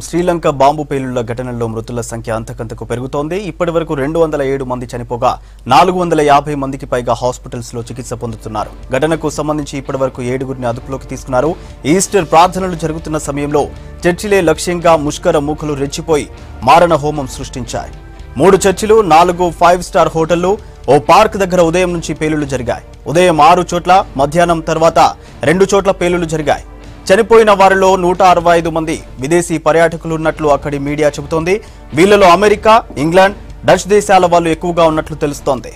Sri Lanka bomb పేలుళ్ల ఘటనల్లో మృతుల సంఖ్య అంతకంతకు పెరుగుతోంది. ఇప్పటివరకు 207 మంది చనిపోగా 450 మందికి పైగా హాస్పిటల్స్ లో చికిత్స పొందుతున్నారు. ఘటనకు సంబంధించి ఇప్పటివరకు 7గురిని అదుపులోకి తీసుకున్నారు. ఈస్టర్ ప్రార్థనలు జరుగుతున్న సమయంలో చర్చిలే లక్ష్యంగా ముష్కర మూకలు రెచ్చిపోయి మారణ హోమం సృష్టించాయి. 3 చర్చిలు, 4 5 స్టార్ హోటళ్లు, ఓ పార్క్ దగ్గర ఉదయం నుంచి పేలుళ్లు జరిగాయి. ఉదయం 6 చోట్ల, మధ్యాహ్నం తర్వాత 2 చోట్ల పేలుళ్లు జరిగాయి. చనిపోయిన వారిలో 165 మంది విదేశీ పర్యాటకులు ఉన్నట్లు అక్కడి మీడియా చెబుతోంది. వీళ్లలో అమెరికా, ఇంగ్లాండ్, డచ్ దేశాల వాళ్ళు ఎక్కువగా ఉన్నట్లు తెలుస్తోంది.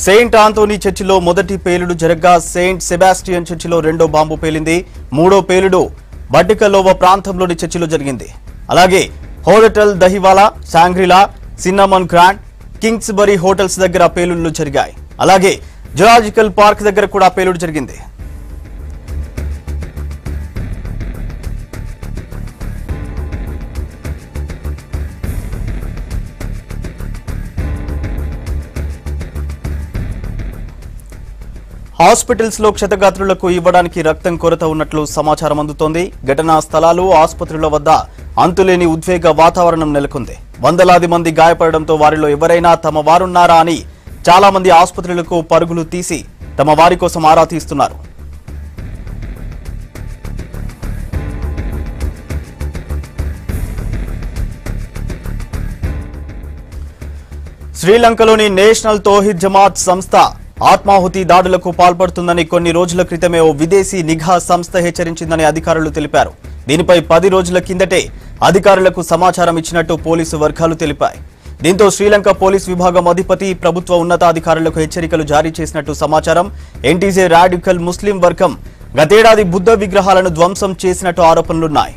సెయింట్ ఆంథోనీ చర్చిలో మొదటి పేలుడు జరగ్గా సెయింట్ సెబాస్టియన్ చర్చిలో రెండో బాంబు పేలింది. మూడో పేలుడు బటికలోవ ప్రాంతంలోని చర్చిలో జరిగింది. అలాగే హోటల్ దహివాలా, శాంగ్రిలా, సిన్నమన్ గ్రాండ్, కింగ్స్బరీ హోటల్స్ దగ్గర పేలుళ్లు జరిగాయి. అలాగే జురాజికల్ పార్క్ దగ్గర కూడా పేలుడు జరిగింది. హాస్పిటల్స్ లో క్షతగాత్రులకు ఇవ్వడానికి రక్తం కొరత ఉన్నట్లు సమాచారం అందుతోంది. ఘటనా స్థలాలు, ఆసుపత్రుల వద్ద అంతులేని ఉద్వేగ వాతావరణం నెలకొంది. వందలాది మంది గాయపడడంతో వారిలో ఎవరైనా తమ వారున్నారా అని చాలా మంది ఆసుపత్రులకు పరుగులు తీసి తమ వారి కోసం ఆరా తీస్తున్నారు. శ్రీలంకలోని నేషనల్ తౌహీద్ జమాత్ సంస్థ ఆత్మాహుతి దాడులకు పాల్పడుతుందని కొన్ని రోజుల క్రితమే ఓ విదేశీ నిఘా సంస్థ హెచ్చరించిందని అధికారులు తెలిపారు. దీనిపై 10 రోజుల కిందటే అధికారులకు సమాచారం ఇచ్చినట్టు పోలీసు వర్గాలు తెలిపాయి. దీంతో శ్రీలంక పోలీస్ విభాగం అధిపతి ప్రభుత్వ ఉన్నతాధికారులకు హెచ్చరికలు జారీ చేసినట్టు సమాచారం. ఎన్టీజే రాడికల్ ముస్లిం వర్గం గతేడాది బుద్ధ విగ్రహాలను ధ్వంసం చేసినట్టు ఆరోపణలున్నాయి.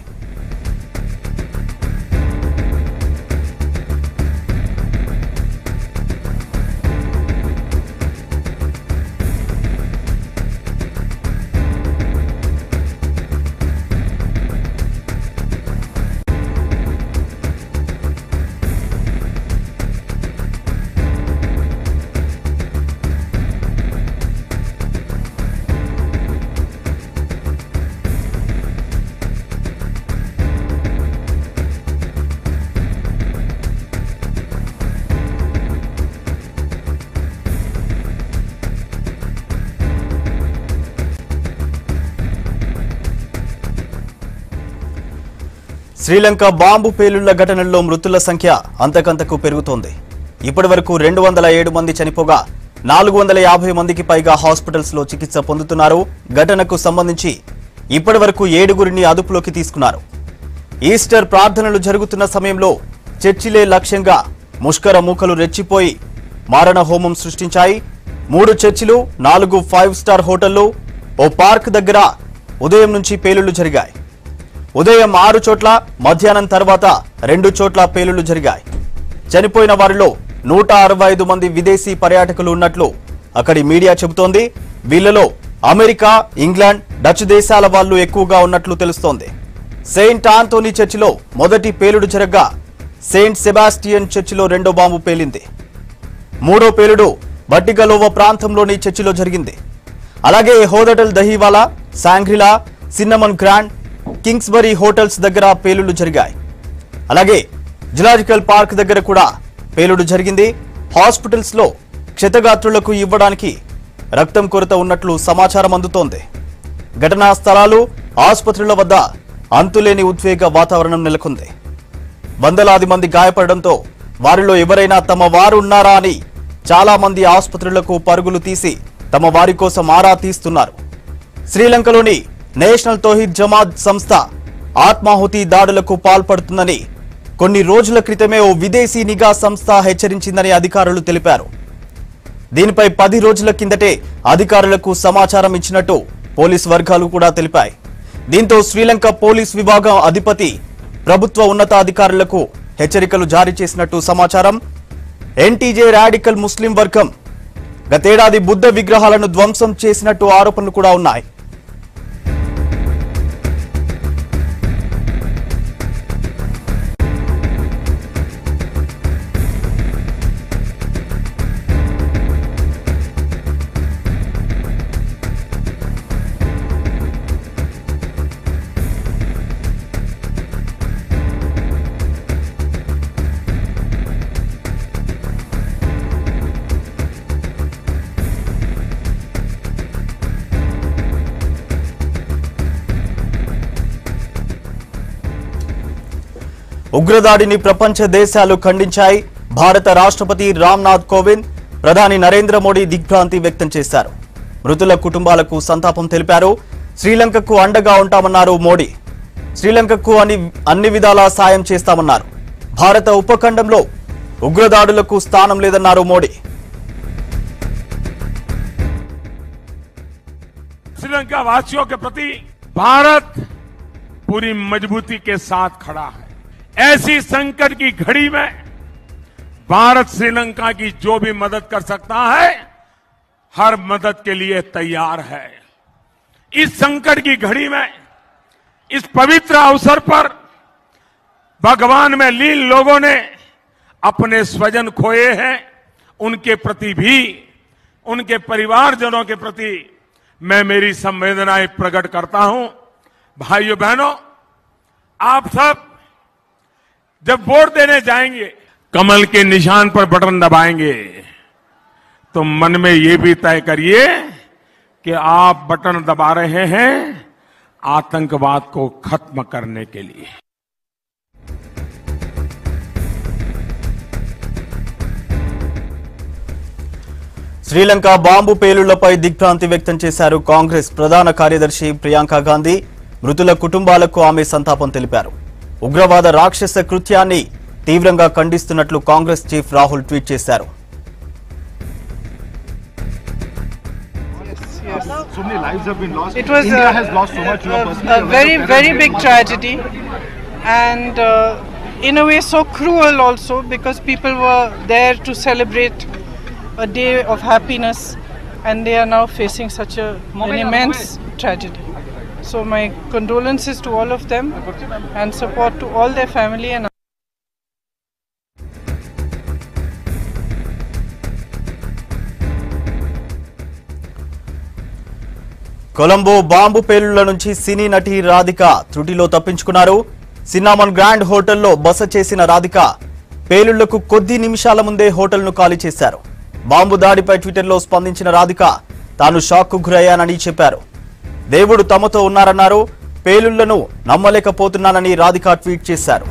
శ్రీలంక బాంబు పేలుళ్ల ఘటనల్లో మృతుల సంఖ్య అంతకంతకు పెరుగుతోంది. ఇప్పటివరకు 207 మంది చనిపోగా 450 మందికి పైగా హాస్పిటల్స్ లో చికిత్స పొందుతున్నారు. ఘటనకు సంబంధించి ఇప్పటివరకు 7గురిని అదుపులోకి తీసుకున్నారు. ఈస్టర్ ప్రార్థనలు జరుగుతున్న సమయంలో చర్చిలే లక్ష్యంగా ముష్కర మూకలు రెచ్చిపోయి మారణ హోమం సృష్టించాయి. 3 చర్చిలు, 4 5 స్టార్ హోటళ్లు, ఓ పార్క్ దగ్గర ఉదయం నుంచి పేలుళ్లు జరిగాయి. ఉదయం 6 చోట్ల, మధ్యాహ్నం తర్వాత 2 చోట్ల పేలుళ్లు జరిగాయి. చనిపోయిన వారిలో 165 మంది విదేశీ పర్యాటకులు ఉన్నట్లు అక్కడి మీడియా చెబుతోంది. వీళ్లలో అమెరికా, ఇంగ్లాండ్, డచ్ దేశాల వాళ్ళు ఎక్కువగా ఉన్నట్లు తెలుస్తోంది. సెయింట్ ఆంథోనీ చర్చిలో మొదటి పేలుడు జరగ్గా సెయింట్ సెబాస్టియన్ చర్చిలో రెండో బాంబు పేలింది. మూడో పేలుడు బటికలోవ ప్రాంతంలోని చర్చిలో జరిగింది. అలాగే హోటల్ దహివాలా, శాంగ్రిలా, సిన్నమన్ గ్రాండ్, కింగ్స్బరీ హోటల్స్ దగ్గర పేలుళ్లు జరిగాయి. అలాగే జురాజికల్ పార్క్ దగ్గర కూడా పేలుడు జరిగింది. హాస్పిటల్స్ లో క్షతగాత్రులకు ఇవ్వడానికి రక్తం కొరత ఉన్నట్లు సమాచారం అందుతోంది. ఘటనా స్థలాలు, ఆసుపత్రుల వద్ద అంతులేని ఉద్వేగ వాతావరణం నెలకొంది. వందలాది మంది గాయపడడంతో వారిలో ఎవరైనా తమ వారు ఉన్నారా అని చాలా మంది ఆసుపత్రులకు పరుగులు తీసి తమ వారి కోసం ఆరా తీస్తున్నారు. శ్రీలంకలోని నేషనల్ తౌహీద్ జమాత్ సంస్థ ఆత్మాహుతి దాడులకు పాల్పడుతుందని కొన్ని రోజుల క్రితమే ఓ విదేశీ నిఘా సంస్థ హెచ్చరించిందని అధికారులు తెలిపారు. దీనిపై 10 రోజుల కిందటే అధికారులకు సమాచారం ఇచ్చినట్టు పోలీస్ వర్గాలు కూడా తెలిపాయి. దీంతో శ్రీలంక పోలీస్ విభాగం అధిపతి ప్రభుత్వ ఉన్నతాధికారులకు హెచ్చరికలు జారీ చేసినట్టు సమాచారం. ఎన్టీజే రాడికల్ ముస్లిం వర్గం గతేడాది బుద్ధ విగ్రహాలను ధ్వంసం చేసినట్టు ఆరోపణలు కూడా ఉన్నాయి. ఉగ్రదాడిని ప్రపంచ దేశాలు ఖండించాయి. భారత రాష్ట్రపతి రామ్నాథ్ కోవింద్, ప్రధాని నరేంద్ర మోడీ దిగ్భ్రాంతి వ్యక్తం చేశారు. మృతుల కుటుంబాలకు సంతాపం తెలిపారు. శ్రీలంకకు అండగా ఉంటామన్నారు మోడీ. శ్రీలంకకు అన్ని విధాలా సాయం చేస్తామన్నారు. భారత ఉపఖండంలో ఉగ్రదాడులకు స్థానం లేదన్నారు మోడీ. श्रीलंका वासियों के प्रति भारत पूरी मजबूती के साथ खड़ा है। ऐसी संकट की घड़ी में भारत श्रीलंका की जो भी मदद कर सकता है, हर मदद के लिए तैयार है। इस संकट की घड़ी में, इस पवित्र अवसर पर भगवान में लीन लोगों ने अपने स्वजन खोए हैं, उनके प्रति भी, उनके परिवारजनों के प्रति मैं मेरी संवेदनाएं प्रकट करता हूं। भाइयों बहनों, आप सब जब वोट देने जाएंगे, कमल के निशान पर बटन दबाएंगे तो मन में ये भी तय करिए कि आप बटन दबा रहे हैं आतंकवाद को खत्म करने के लिए। శ్రీలంక బాంబు పేలుళ్లపై దిగ్భ్రాంతి వ్యక్తం చేశారు కాంగ్రెస్ ప్రధాన కార్యదర్శి ప్రియాంక గాంధీ. మృతుల కుటుంబాలకు ఆమె సంతాపం తెలిపారు. ఉగ్రవాద రాక్షస కృత్యాన్ని తీవ్రంగా ఖండిస్తున్నట్లు కాంగ్రెస్ చీఫ్ రాహుల్ ట్వీట్ చేశారు. So many lives have been lost. It was India has lost so much. a very big tragedy, and in a way so cruel also, because people were there to celebrate a day of happiness, and they are now facing such an immense tragedy. So my condolences to all of them and support to all their family. And Colombo bomb పేలుళ్ల నుంచి cine నటి రాధిక త్రుటిలో తప్పించుకున్నారు. సిన్నామన్ grand హోటల్లో బస చేసిన రాధిక పేలుళ్లకు కొద్ది నిమిషాల ముందే హోటల్ను ఖాళీ చేశారు. బాంబు దాడిపై ట్విట్టర్లో స్పందించిన రాధిక తాను షాక్కు గురయ్యానని చెప్పారు. దేవుడు తమతో ఉన్నారన్నారు. పేలుళ్లను నమ్మలేకపోతున్నానని రాధిక ట్వీట్ చేశారు.